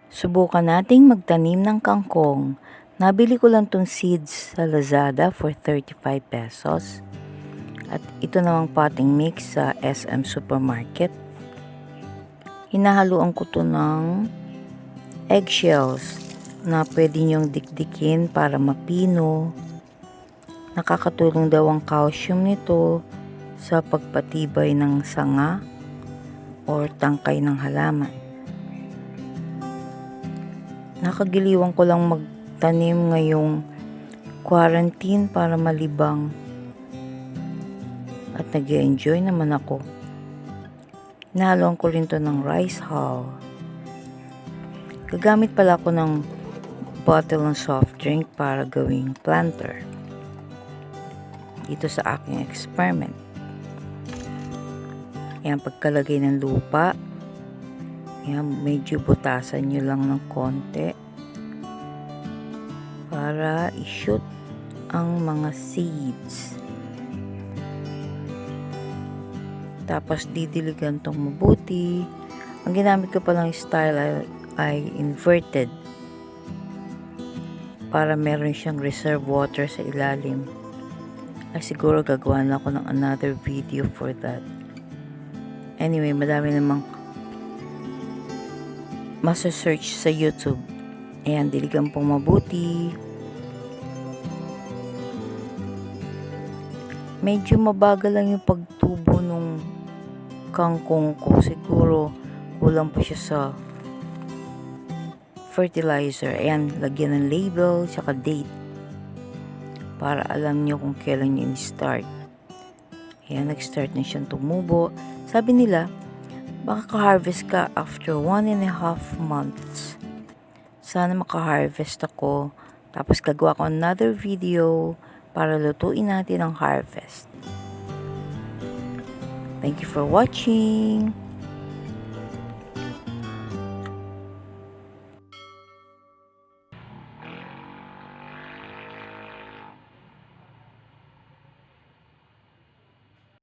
Subukan nating magtanim ng kangkong. Nabili ko lang tong seeds sa Lazada for 35 pesos. At ito namang potting mix sa SM Supermarket. Hinahaluan ko to ng eggshells na pwede nyong dikdikin para mapino. Nakakatulong daw ang calcium nito sa pagpatibay ng sanga or tangkay ng halaman. Nakagiliwan ko lang magtanim ngayong quarantine para malibang at nag-enjoy naman ako. Hinahaluan ko rin to ng rice hull. Gagamit pala ako ng bottle ng soft drink para gawing planter dito sa aking experiment. Ayan, pagkalagay ng lupa, ayan, medyo butasan nyo lang ng konti para i-shoot ang mga seeds. Tapos didiligan tong mabuti. Ang ginamit ko palang style ay inverted para meron siyang reserve water sa ilalim. Ay siguro gagawa na ako ng another video for that. Anyway, madami namang masa-search sa YouTube. Ayan, diligan pong mabuti. Medyo mabagal lang yung pagtubo nung kangkong ko. Siguro kulang pa siya sa fertilizer. Ayan, lagyan ng label tsaka date para alam nyo kung kailan nyo in-start. Ayan, nag-start na siyang tumubo. Sabi nila, maka-harvest ka after 1.5 months. Sana maka-harvest ako. Tapos gagawa ko another video para lutuin natin ang harvest. Thank you for watching.